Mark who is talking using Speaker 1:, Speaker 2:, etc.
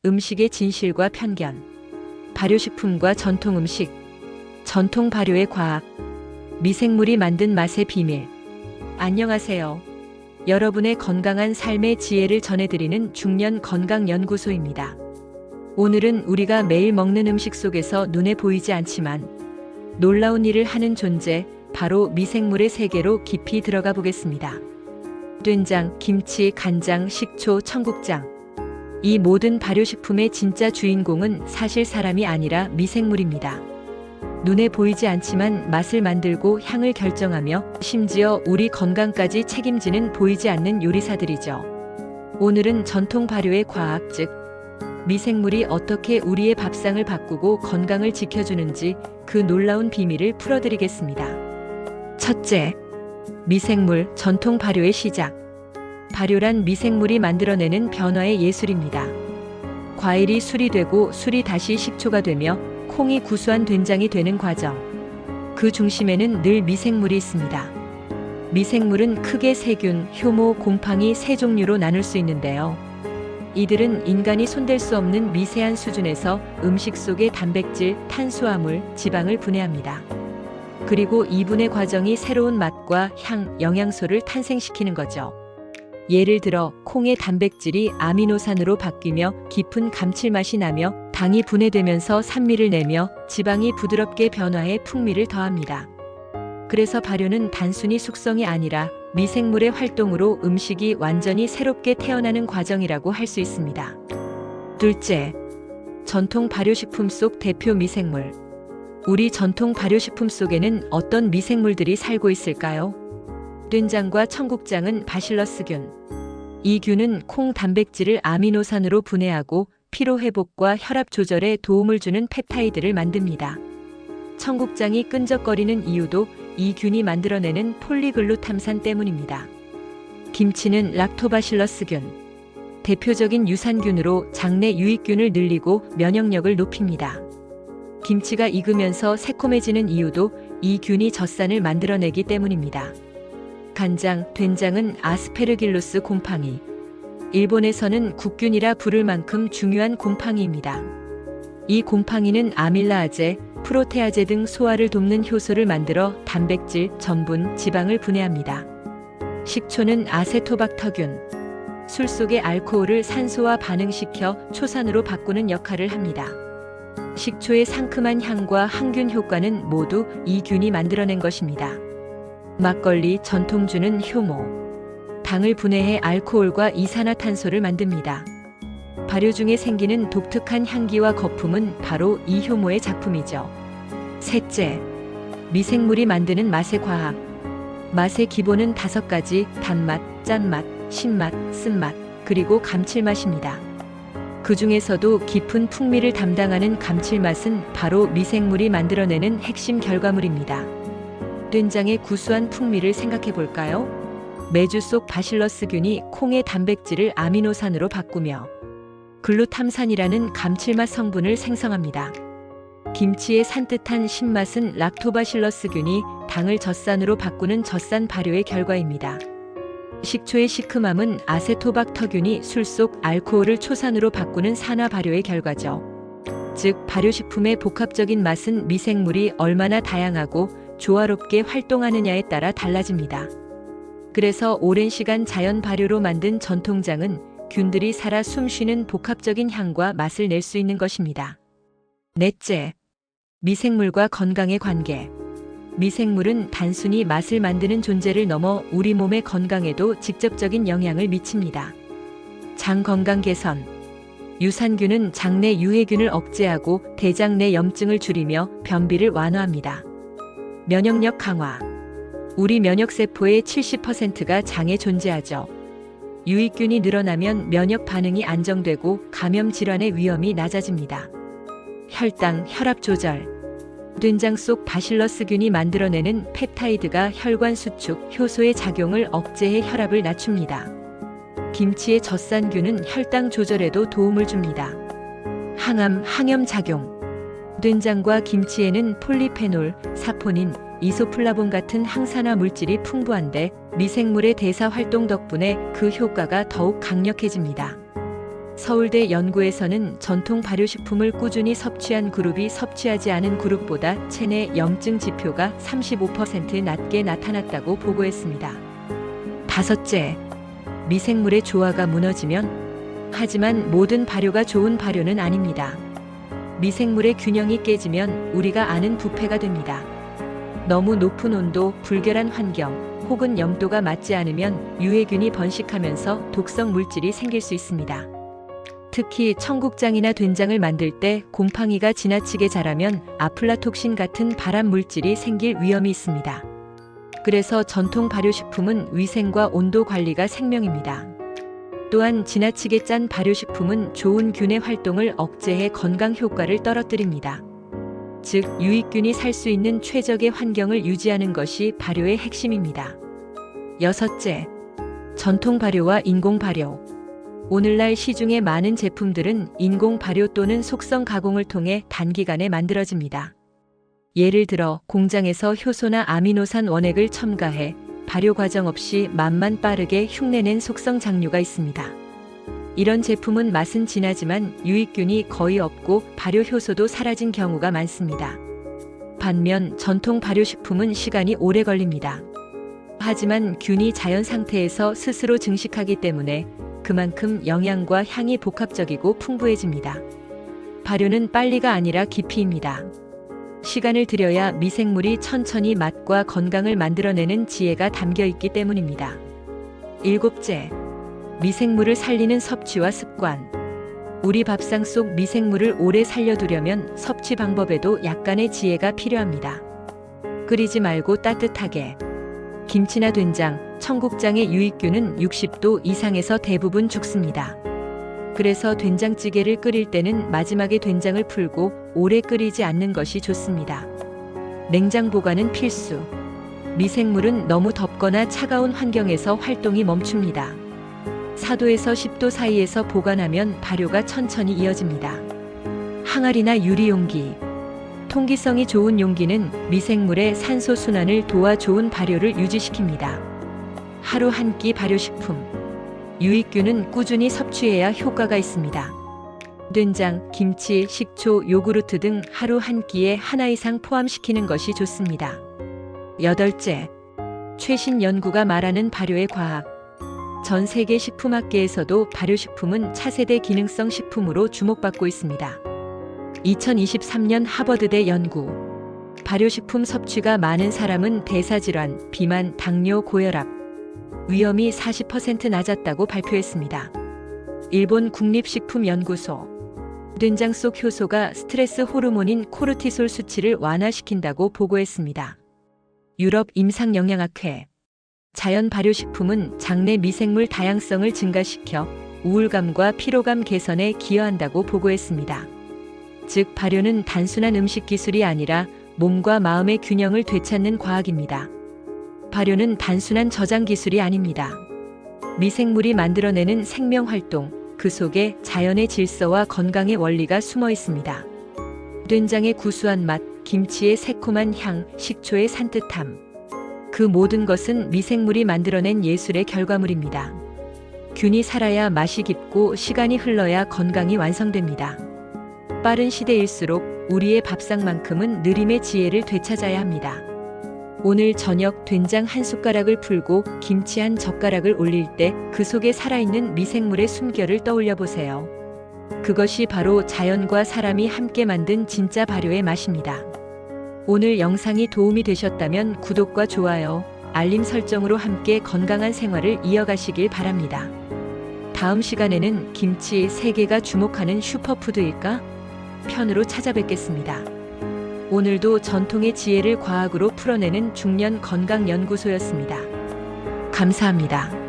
Speaker 1: 음식의 진실과 편견, 발효식품과 전통 음식, 전통 발효의 과학, 미생물이 만든 맛의 비밀. 안녕하세요. 여러분의 건강한 삶의 지혜를 전해드리는 중년 건강연구소입니다. 오늘은 우리가 매일 먹는 음식 속에서 눈에 보이지 않지만 놀라운 일을 하는 존재, 바로 미생물의 세계로 깊이 들어가 보겠습니다. 된장, 김치, 간장, 식초, 청국장. 이 모든 발효식품의 진짜 주인공은 사실 사람이 아니라 미생물입니다. 눈에 보이지 않지만 맛을 만들고 향을 결정하며 심지어 우리 건강까지 책임지는 보이지 않는 요리사들이죠. 오늘은 전통 발효의 과학, 즉 미생물이 어떻게 우리의 밥상을 바꾸고 건강을 지켜주는지 그 놀라운 비밀을 풀어드리겠습니다. 첫째, 미생물 전통 발효의 시작. 발효란 미생물이 만들어내는 변화의 예술입니다. 과일이 술이 되고 술이 다시 식초가 되며 콩이 구수한 된장이 되는 과정. 그 중심에는 늘 미생물이 있습니다. 미생물은 크게 세균, 효모, 곰팡이 세 종류로 나눌 수 있는데요. 이들은 인간이 손댈 수 없는 미세한 수준에서 음식 속의 단백질, 탄수화물, 지방을 분해합니다. 그리고 이 분해 과정이 새로운 맛과 향, 영양소를 탄생시키는 거죠. 예를 들어 콩의 단백질이 아미노산으로 바뀌며 깊은 감칠맛이 나며 당이 분해되면서 산미를 내며 지방이 부드럽게 변화해 풍미를 더합니다. 그래서 발효는 단순히 숙성이 아니라 미생물의 활동으로 음식이 완전히 새롭게 태어나는 과정이라고 할 수 있습니다. 둘째, 전통 발효식품 속 대표 미생물. 우리 전통 발효식품 속에는 어떤 미생물들이 살고 있을까요? 된장과 청국장은 바실러스균. 이 균은 콩 단백질을 아미노산으로 분해하고 피로 회복과 혈압 조절에 도움을 주는 펩타이드를 만듭니다. 청국장이 끈적거리는 이유도 이 균이 만들어내는 폴리글루탐산 때문입니다. 김치는 락토바실러스균. 대표적인 유산균으로 장내 유익균을 늘리고 면역력을 높입니다. 김치가 익으면서 새콤해지는 이유도 이 균이 젖산을 만들어내기 때문입니다. 간장, 된장은 아스페르길루스 곰팡이. 일본에서는 국균이라 부를 만큼 중요한 곰팡이입니다. 이 곰팡이는 아밀라아제, 프로테아제 등 소화를 돕는 효소를 만들어 단백질, 전분, 지방을 분해합니다. 식초는 아세토박터균. 술 속의 알코올을 산소와 반응시켜 초산으로 바꾸는 역할을 합니다. 식초의 상큼한 향과 항균 효과는 모두 이 균이 만들어낸 것입니다. 막걸리, 전통주는 효모. 당을 분해해 알코올과 이산화탄소를 만듭니다. 발효 중에 생기는 독특한 향기와 거품은 바로 이 효모의 작품이죠. 셋째, 미생물이 만드는 맛의 과학. 맛의 기본은 5가지: 단맛, 짠맛, 신맛, 쓴맛, 그리고 감칠맛입니다. 그 중에서도 깊은 풍미를 담당하는 감칠맛은 바로 미생물이 만들어내는 핵심 결과물입니다. 된장의 구수한 풍미를 생각해 볼까요? 메주 속 바실러스균이 콩의 단백질을 아미노산으로 바꾸며 글루탐산이라는 감칠맛 성분을 생성합니다. 김치의 산뜻한 신맛은 락토바실러스균이 당을 젖산으로 바꾸는 젖산 발효의 결과입니다. 식초의 시큼함은 아세토박터균이 술 속 알코올을 초산으로 바꾸는 산화 발효의 결과죠. 즉, 발효식품의 복합적인 맛은 미생물이 얼마나 다양하고 조화롭게 활동하느냐에 따라 달라집니다. 그래서 오랜 시간 자연 발효로 만든 전통장은 균들이 살아 숨쉬는 복합적인 향과 맛을 낼 수 있는 것입니다. 넷째, 미생물과 건강의 관계. 미생물은 단순히 맛을 만드는 존재를 넘어 우리 몸의 건강에도 직접적인 영향을 미칩니다. 장 건강 개선. 유산균은 장내 유해균을 억제하고 대장 내 염증을 줄이며 변비를 완화합니다. 면역력 강화. 우리 면역세포의 70%가 장에 존재하죠. 유익균이 늘어나면 면역 반응이 안정되고 감염 질환의 위험이 낮아집니다. 혈당, 혈압 조절. 된장 속 바실러스균이 만들어내는 펩타이드가 혈관 수축, 효소의 작용을 억제해 혈압을 낮춥니다. 김치의 젖산균은 혈당 조절에도 도움을 줍니다. 항암, 항염 작용. 된장과 김치에는 폴리페놀, 사포닌, 이소플라본 같은 항산화 물질이 풍부한데 미생물의 대사 활동 덕분에 그 효과가 더욱 강력해집니다. 서울대 연구에서는 전통 발효식품을 꾸준히 섭취한 그룹이 섭취하지 않은 그룹보다 체내 염증 지표가 35% 낮게 나타났다고 보고했습니다. 다섯째, 미생물의 조화가 무너지면, 하지만 모든 발효가 좋은 발효는 아닙니다. 미생물의 균형이 깨지면 우리가 아는 부패가 됩니다. 너무 높은 온도, 불결한 환경, 혹은 염도가 맞지 않으면 유해균이 번식하면서 독성 물질이 생길 수 있습니다. 특히 청국장이나 된장을 만들 때 곰팡이가 지나치게 자라면 아플라톡신 같은 발암 물질이 생길 위험이 있습니다. 그래서 전통 발효식품은 위생과 온도 관리가 생명입니다. 또한 지나치게 짠 발효식품은 좋은 균의 활동을 억제해 건강 효과를 떨어뜨립니다. 즉, 유익균이 살 수 있는 최적의 환경을 유지하는 것이 발효의 핵심입니다. 여섯째, 전통 발효와 인공 발효. 오늘날 시중의 많은 제품들은 인공 발효 또는 속성 가공을 통해 단기간에 만들어집니다. 예를 들어 공장에서 효소나 아미노산 원액을 첨가해 발효 과정 없이 맛만 빠르게 흉내낸 속성 장류가 있습니다. 이런 제품은 맛은 진하지만 유익균이 거의 없고 발효 효소도 사라진 경우가 많습니다. 반면 전통 발효식품은 시간이 오래 걸립니다. 하지만 균이 자연 상태에서 스스로 증식하기 때문에 그만큼 영양과 향이 복합적이고 풍부해집니다. 발효는 빨리가 아니라 깊이입니다. 시간을 들여야 미생물이 천천히 맛과 건강을 만들어내는 지혜가 담겨 있기 때문입니다. 일곱째, 미생물을 살리는 섭취와 습관. 우리 밥상 속 미생물을 오래 살려두려면 섭취 방법에도 약간의 지혜가 필요합니다. 끓이지 말고 따뜻하게. 김치나 된장, 청국장의 유익균은 60도 이상에서 대부분 죽습니다. 그래서 된장찌개를 끓일 때는 마지막에 된장을 풀고 오래 끓이지 않는 것이 좋습니다. 냉장 보관은 필수. 미생물은 너무 덥거나 차가운 환경에서 활동이 멈춥니다. 4도에서 10도 사이에서 보관하면 발효가 천천히 이어집니다. 항아리나 유리 용기. 통기성이 좋은 용기는 미생물의 산소 순환을 도와 좋은 발효를 유지시킵니다. 하루 한 끼 발효식품. 유익균은 꾸준히 섭취해야 효과가 있습니다. 된장, 김치, 식초, 요구르트 등 하루 한 끼에 하나 이상 포함시키는 것이 좋습니다. 여덟째, 최신 연구가 말하는 발효의 과학. 전 세계 식품학계에서도 발효식품은 차세대 기능성 식품으로 주목받고 있습니다. 2023년 하버드대 연구. 발효식품 섭취가 많은 사람은 대사질환, 비만, 당뇨, 고혈압 위험이 40% 낮았다고 발표했습니다. 일본 국립식품연구소. 된장 속 효소가 스트레스 호르몬인 코르티솔 수치를 완화시킨다고 보고했습니다. 유럽 임상영양학회. 자연 발효식품은 장내 미생물 다양성을 증가시켜 우울감과 피로감 개선에 기여한다고 보고했습니다. 즉, 발효는 단순한 음식 기술이 아니라 몸과 마음의 균형을 되찾는 과학입니다. 발효는 단순한 저장 기술이 아닙니다. 미생물이 만들어내는 생명 활동, 그 속에 자연의 질서와 건강의 원리가 숨어 있습니다. 된장의 구수한 맛, 김치의 새콤한 향, 식초의 산뜻함. 그 모든 것은 미생물이 만들어낸 예술의 결과물입니다. 균이 살아야 맛이 깊고 시간이 흘러야 건강이 완성됩니다. 빠른 시대일수록 우리의 밥상만큼은 느림의 지혜를 되찾아야 합니다. 오늘 저녁 된장 한 숟가락을 풀고 김치 한 젓가락을 올릴 때 그 속에 살아있는 미생물의 숨결을 떠올려 보세요. 그것이 바로 자연과 사람이 함께 만든 진짜 발효의 맛입니다. 오늘 영상이 도움이 되셨다면 구독과 좋아요, 알림 설정으로 함께 건강한 생활을 이어가시길 바랍니다. 다음 시간에는 김치 세계가 주목하는 슈퍼푸드일까? 편으로 찾아뵙겠습니다. 오늘도 전통의 지혜를 과학으로 풀어내는 중년 건강연구소였습니다. 감사합니다.